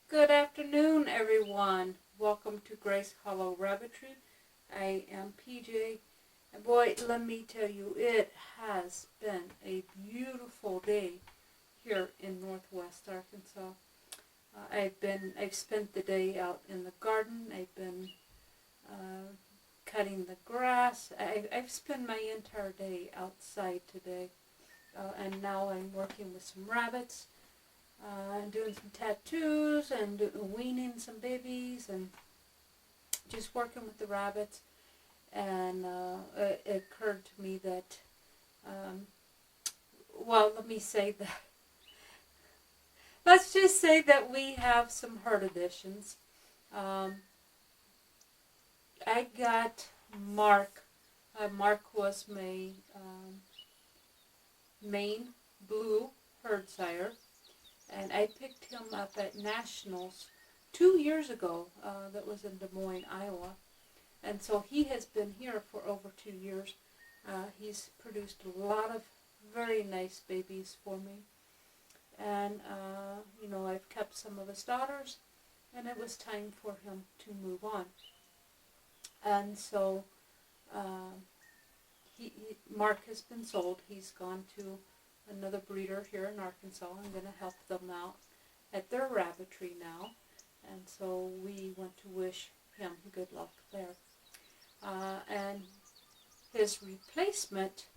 Good afternoon, everyone. Welcome to Grace Hollow Rabbitry. I am PJ, and boy, let me tell you, it has been a beautiful day here in Northwest Arkansas. I've spent the day out in the garden. I've been cutting the grass. I've spent my entire day outside today, and now I'm working with some rabbits. Doing some tattoos and weaning some babies and just working with the rabbits. And it occurred to me that, let's just say that we have some herd additions. I got Mark. Mark was my Maine blue herd sire. And I picked him up at Nationals 2 years ago. That was in Des Moines, Iowa. And so he has been here for over 2 years. He's produced a lot of very nice babies for me. And, I've kept some of his daughters. And it was time for him to move on. And so Mark has been sold. He's gone to another breeder here in Arkansas. I'm going to help them out at their Rabbitry now, and so we want to wish him good luck there. And his replacement,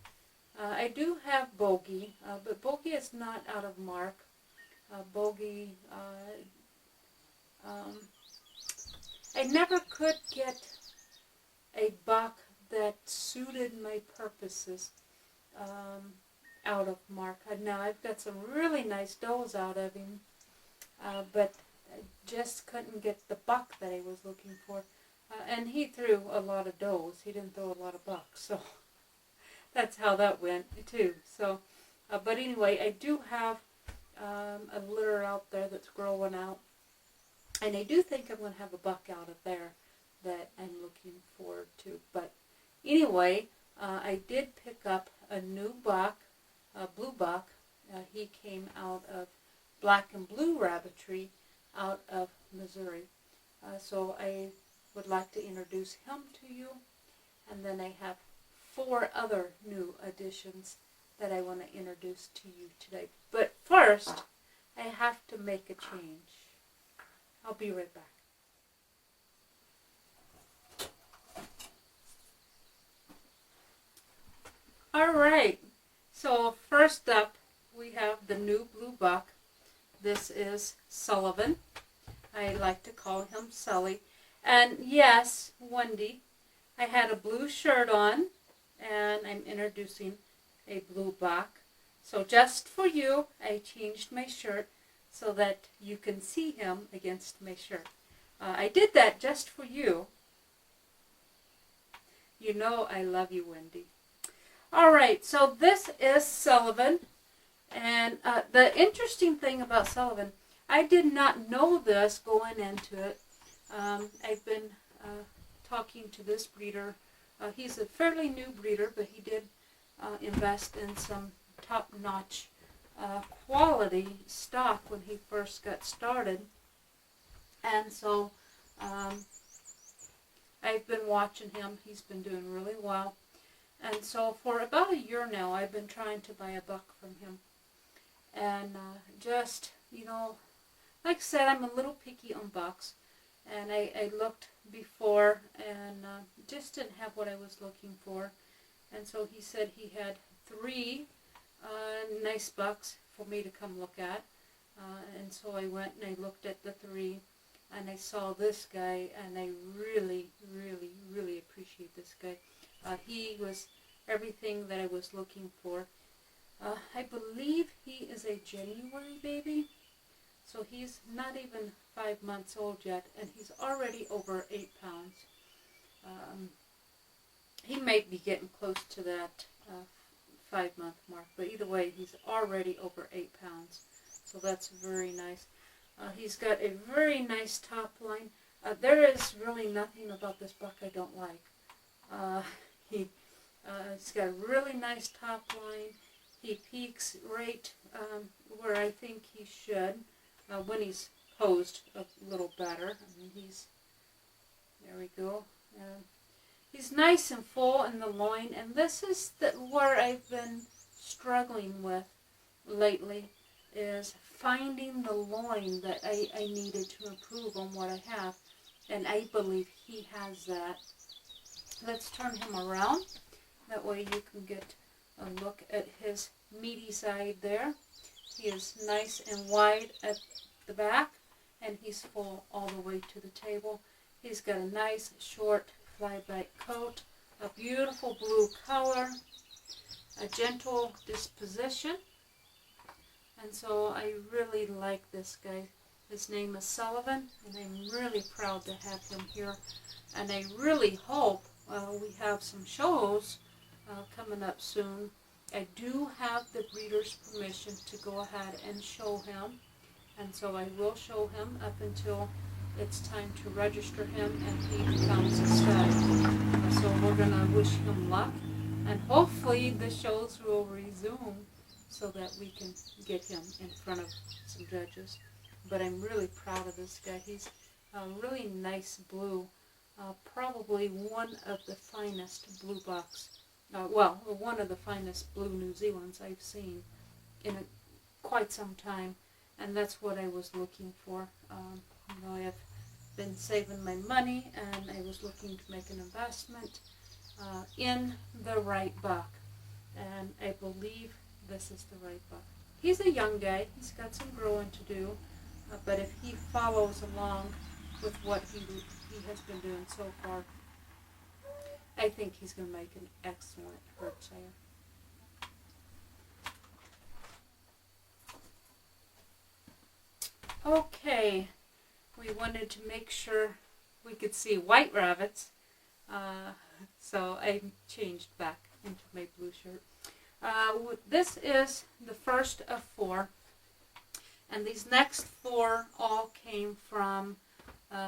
I do have Bogey, but Bogey is not out of Mark. Bogey, I never could get a buck that suited my purposes out of Mark. Now I've got some really nice does out of him, but I just couldn't get the buck that I was looking for. And he threw a lot of does. He didn't throw a lot of bucks, so that's how that went too. So, but anyway, I do have a litter out there that's growing out, and I do think I'm going to have a buck out of there that I'm looking forward to. But anyway, I did pick up a new buck. Blue buck. He came out of Black and Blue Rabbitry out of Missouri. So I would like to introduce him to you. And then I have 4 other new additions that I want to introduce to you today. But first, I have to make a change. I'll be right back. All right. So first up, we have the new blue buck. This is Sullivan. I like to call him Sully. And yes, Wendy, I had a blue shirt on, and I'm introducing a blue buck. So just for you, I changed my shirt so that you can see him against my shirt. I did that just for you. You know I love you, Wendy. All right, so this is Sullivan, and the interesting thing about Sullivan, I did not know this going into it. I've been talking to this breeder. He's a fairly new breeder, but he did invest in some top-notch quality stock when he first got started. And so I've been watching him. He's been doing really well. And so for about a year now, I've been trying to buy a buck from him. And like I said, I'm a little picky on bucks. And I looked before and just didn't have what I was looking for. And so he said he had 3 nice bucks for me to come look at. And so I went and I looked at the 3. And I saw this guy, and I really, really, really appreciate this guy. He was everything that I was looking for. I believe he is a January baby, so he's not even 5 months old yet, and he's already over 8 pounds. He may be getting close to that 5-month mark, but either way, he's already over 8 pounds, so that's very nice. He's got a very nice top line. There is really nothing about this buck I don't like. He's got a really nice top line. He peaks right where I think he should when he's posed a little better. I mean, there we go. He's nice and full in the loin, and this is where I've been struggling with lately, is finding the loin that I needed to improve on what I have, and I believe he has that. Let's turn him around. That way you can get a look at his meaty side there. He is nice and wide at the back, and he's full all the way to the table. He's got a nice short flyback coat, a beautiful blue color, a gentle disposition, and so I really like this guy. His name is Sullivan, and I'm really proud to have him here, and I really hope we have some shows coming up soon. I do have the breeder's permission to go ahead and show him, and so I will show him up until it's time to register him and he becomes a stud. So we're going to wish him luck, and hopefully the shows will resume so that we can get him in front of some judges. But I'm really proud of this guy. He's a really nice blue, probably one of the finest blue bucks. One of the finest blue New Zealands I've seen in quite some time, and that's what I was looking for. I've been saving my money, and I was looking to make an investment in the right buck, and I believe this is the right buck. He's a young guy. He's got some growing to do, but if he follows along with what he has been doing so far, I think he's going to make an excellent herd sayer. Okay, we wanted to make sure we could see white rabbits, so I changed back into my blue shirt. This is the first of 4, and these next 4 all came from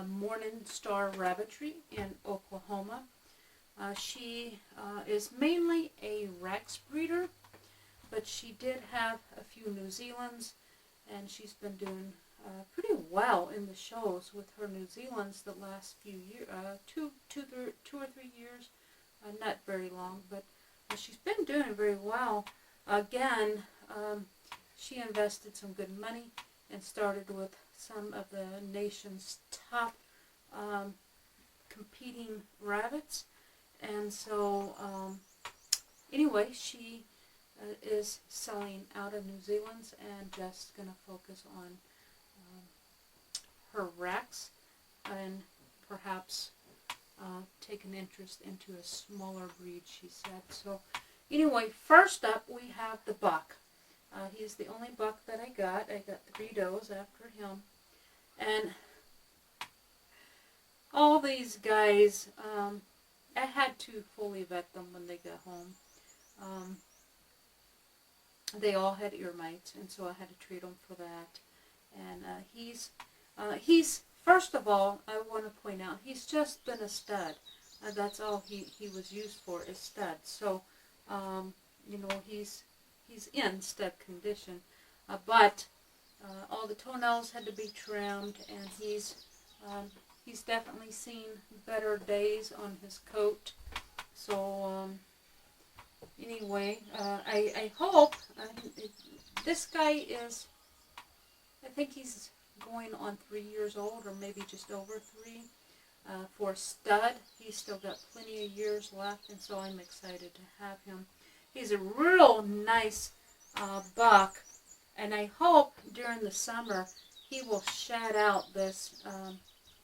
Morning Star Rabbitry in Oklahoma. She is mainly a Rex breeder, but she did have a few New Zealands, and she's been doing pretty well in the shows with her New Zealands the last few years, 2 or 3 years, not very long, but she's been doing very well. Again, she invested some good money and started with some of the nation's top competing rabbits. And so, anyway, she is selling out of New Zealand and just going to focus on her Rex and perhaps take an interest into a smaller breed, she said. So, anyway, first up we have the buck. He's the only buck that I got. I got 3 does after him. And all these guys, I had to fully vet them when they got home. They all had ear mites, and so I had to treat them for that. And he's first of all, I want to point out, he's just been a stud. That's all he was used for, is stud. So, he's in stud condition. But all the toenails had to be trimmed, and he's definitely seen better days on his coat. So, anyway, I hope, this guy is, I think he's going on 3 years old, or maybe just over 3. For stud, he's still got plenty of years left, and so I'm excited to have him. He's a real nice buck, and I hope during the summer he will shed out this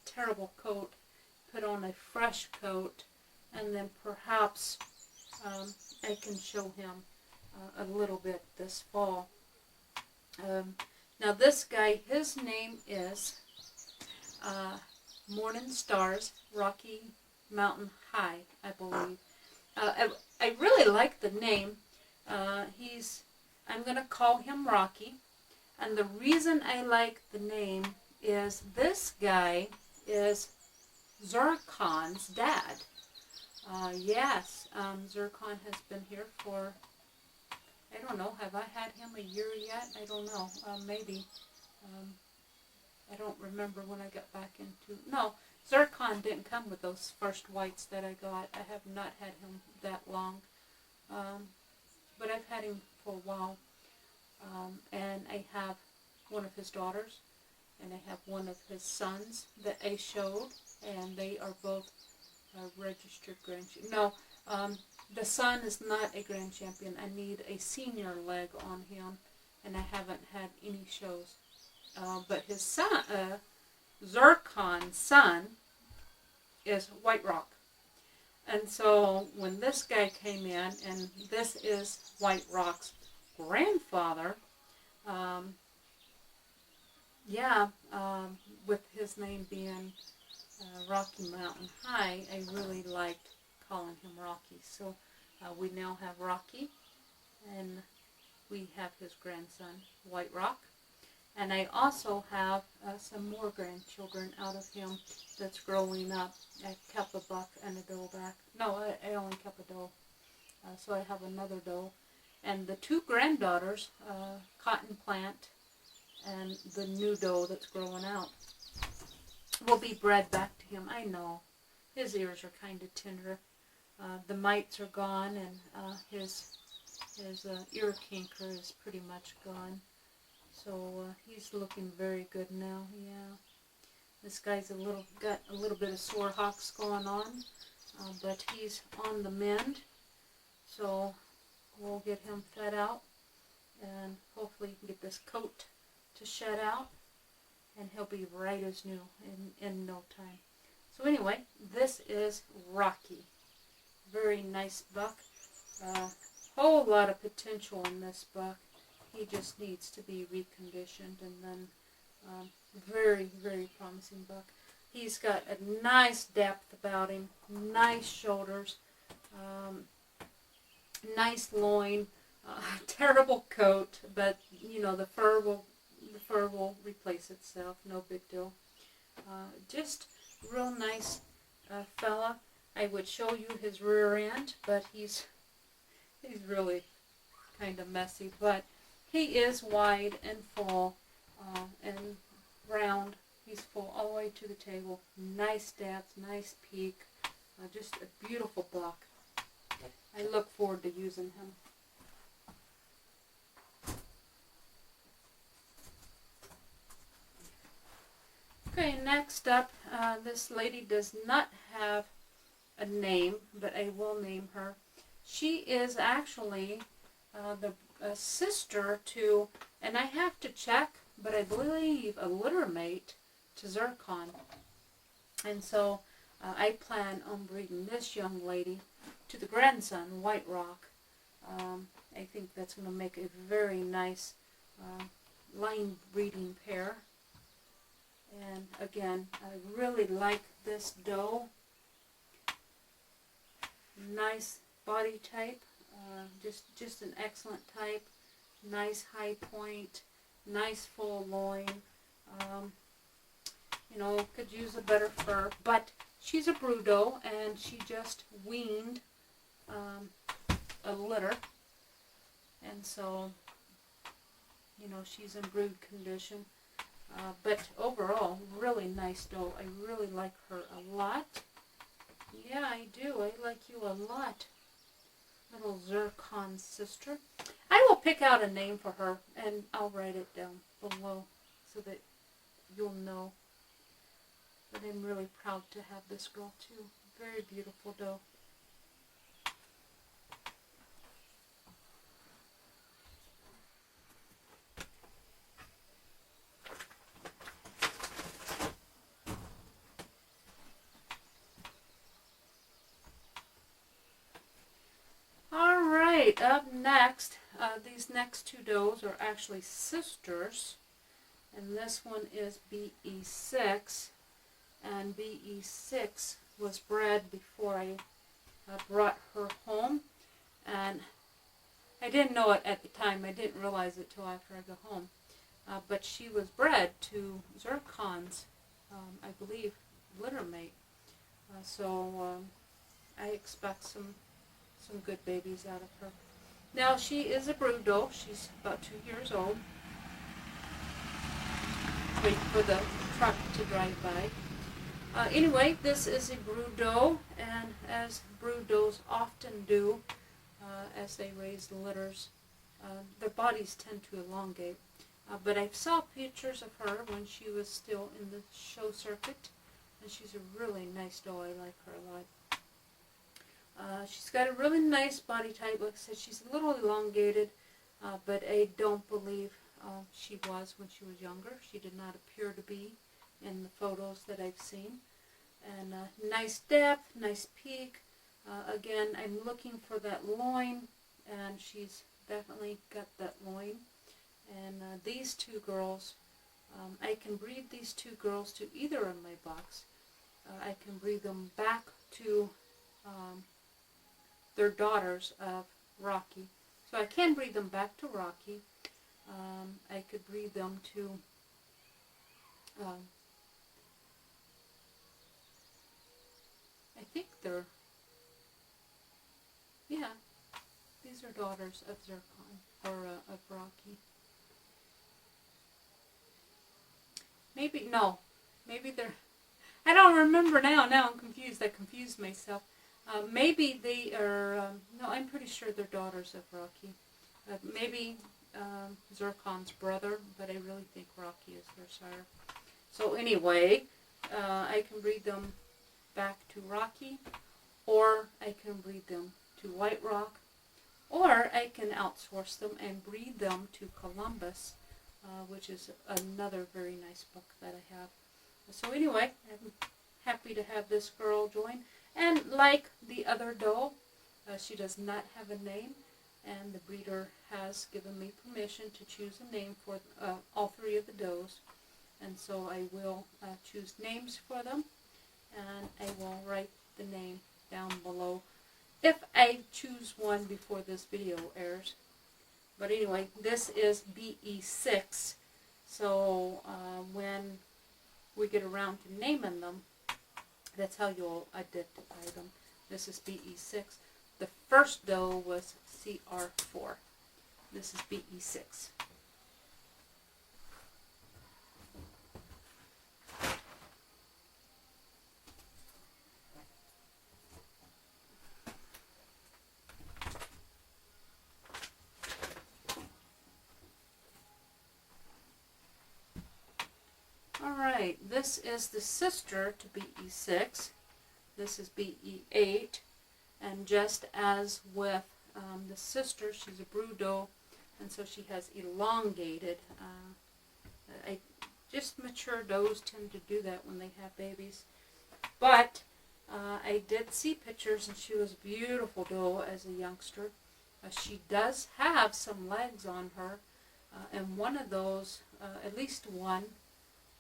terrible coat, put on a fresh coat, and then perhaps I can show him a little bit this fall. Now this guy, his name is Morning Stars Rocky Mountain High, I believe. I really like the name. I'm going to call him Rocky, and the reason I like the name is this guy is Zircon's dad. Yes, Zircon has been here for, I don't know, have I had him a year yet? I don't know, maybe. I don't remember when I got back into, no, Zircon didn't come with those first whites that I got. I have not had him that long, but I've had him for a while, and I have one of his daughters, and I have one of his sons that I showed, and they are both registered grand champion. No, the son is not a grand champion. I need a senior leg on him, and I haven't had any shows. But his son, Zircon's son, is White Rock. And so when this guy came in, and this is White Rock's grandfather, with his name being Rocky Mountain High, I really liked calling him Rocky. So we now have Rocky, and we have his grandson, White Rock. And I also have some more grandchildren out of him that's growing up. I kept a buck and a doe back. No, I only kept a doe. So I have another doe. And the two granddaughters, Cotton Plant and the new doe that's growing out, will be bred back to him. I know. His ears are kind of tender. The mites are gone, and his ear canker is pretty much gone. So he's looking very good now. Yeah, this guy's got a little bit of sore hocks going on, but he's on the mend. So we'll get him fed out, and hopefully get this coat to shed out, and he'll be right as new in no time. So anyway, this is Rocky. Very nice buck. Whole lot of potential in this buck. He just needs to be reconditioned, and then very, very promising buck. He's got a nice depth about him, nice shoulders, nice loin, terrible coat, but you know the fur will replace itself. No big deal. Just real nice fella. I would show you his rear end, but he's really kind of messy, but he is wide and full and round. He's full all the way to the table. Nice depth, nice peak. Just a beautiful buck. I look forward to using him. Okay, next up, this lady does not have a name, but I will name her. She is actually the sister to, and I have to check, but I believe a litter mate to Zircon. And so I plan on breeding this young lady to the grandson, White Rock. I think that's going to make a very nice line breeding pair. And again, I really like this doe. Nice body type. Just an excellent type. Nice high point, nice full loin. Could use a better fur, but she's a brood doe, and she just weaned a litter, and so she's in brood condition. But overall, really nice doe. I really like her a lot. Yeah, I do. I like you a lot. Little Zircon sister. I will pick out a name for her, and I'll write it down below so that you'll know that I'm really proud to have this girl too. Very beautiful doe. Up next, these next two does are actually sisters, and this one is BE6, and BE6 was bred before I brought her home, and I didn't know it at the time. I didn't realize it till after I got home, but she was bred to Zircon's, I believe, litter mate. So I expect some good babies out of her. Now, she is a brood doe. She's about 2 years old. wait for the truck to drive by. Anyway, this is a brood doe, and as brood does often do, as they raise the litters, their bodies tend to elongate. But I saw pictures of her when she was still in the show circuit, and she's a really nice doe. I like her a lot. She's got a really nice body type. Like I said, she's a little elongated, but I don't believe she was when she was younger. She did not appear to be in the photos that I've seen. And nice depth, nice peak. Again, I'm looking for that loin, and she's definitely got that loin. And these two girls, I can breed these two girls to either of my bucks. I can breed them back to their daughters of Rocky. So I can breed them back to Rocky. I could breed them to I think they're, yeah, these are daughters of Zircon, or of Rocky. Maybe, no, maybe they're, I don't remember now, I'm confused, I confused myself. Maybe they are, no, I'm pretty sure they're daughters of Rocky. Maybe Zircon's brother, but I really think Rocky is their sire. So anyway, I can breed them back to Rocky, or I can breed them to White Rock, or I can outsource them and breed them to Columbus, which is another very nice buck that I have. So anyway, I'm happy to have this girl join. And like the other doe, she does not have a name, and the breeder has given me permission to choose a name for all three of the does. And so I will choose names for them, and I will write the name down below if I choose one before this video airs. But anyway, this is BE6, so when we get around to naming them, that's how you'll identify them. This is BE6. The first doe was CR4. This is BE6. Alright, this is the sister to BE6. This is BE8. And just as with the sister, she's a brood doe, and so she has elongated. Just mature does tend to do that when they have babies. But I did see pictures, and she was a beautiful doe as a youngster. She does have some legs on her, and one of those, at least one,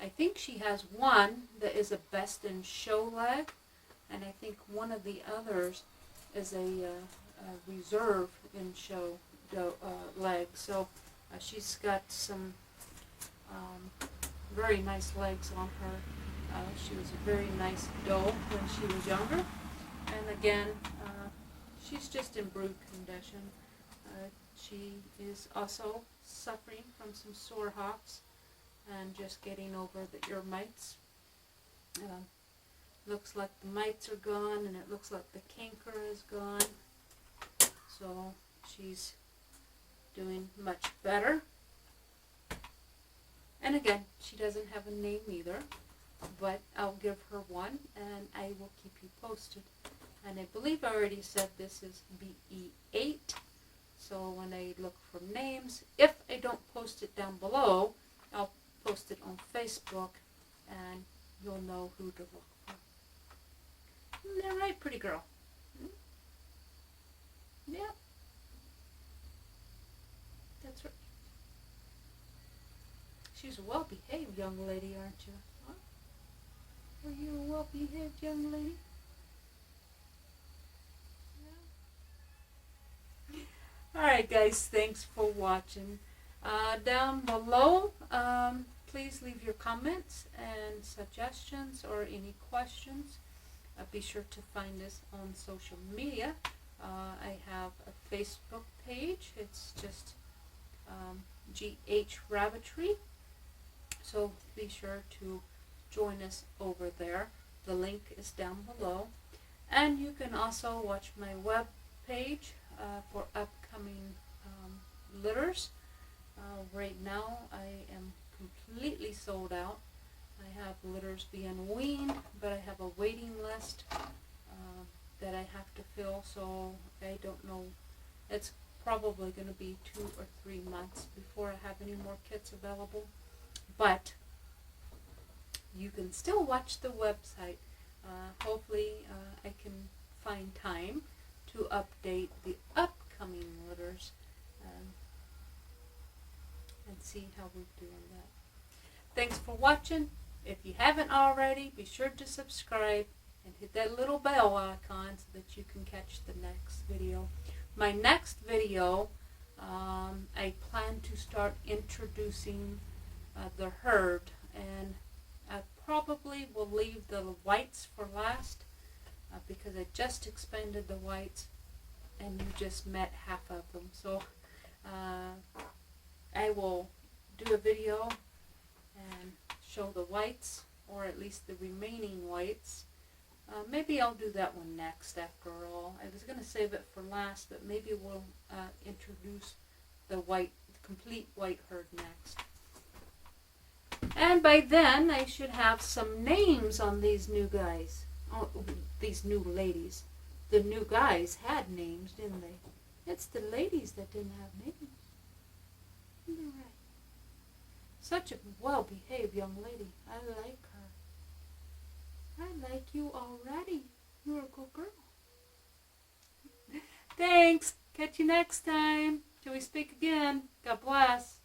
I think she has one that is a best in show leg, and I think one of the others is a reserve in show leg. So she's got some very nice legs on her. She was a very nice doe when she was younger, and again, she's just in brood condition. She is also suffering from some sore hops and just getting over the ear mites. Looks like the mites are gone, and it looks like the canker is gone. So she's doing much better. And again, she doesn't have a name either, but I'll give her one, and I will keep you posted. And I believe I already said this is BE8. So when I look for names, if I don't post it down below, I'll post it on Facebook, and you'll know who to look for. Isn't that right, pretty girl? Yeah. That's right. She's a well-behaved young lady, aren't you? Huh? Are you a well-behaved young lady? Yeah. Alright guys, thanks for watching. Down below, please leave your comments and suggestions or any questions. Be sure to find us on social media. I have a Facebook page. It's just GH Rabbitry. So be sure to join us over there. The link is down below. And you can also watch my web page for upcoming litters. Right now I am completely sold out. I have litters being weaned, but I have a waiting list that I have to fill, so I don't know. It's probably going to be 2 or 3 months before I have any more kits available. But you can still watch the website. Hopefully I can find time to update the upcoming litters and see how we're doing that. Thanks for watching. If you haven't already, be sure to subscribe and hit that little bell icon so that you can catch the next video. My next video, I plan to start introducing the herd, and I probably will leave the whites for last because I just expanded the whites and you just met half of them. So I will do a video and show the whites, or at least the remaining whites. Maybe I'll do that one next after all. I was going to save it for last, but maybe we'll introduce the complete white herd next. And by then I should have some names on these new guys. Oh, these new ladies. The new guys had names, didn't they? It's the ladies that didn't have names. Isn't that right? Such a well-behaved young lady. I like her. I like you already. You're a good girl. Thanks. Catch you next time. Till we speak again. God bless.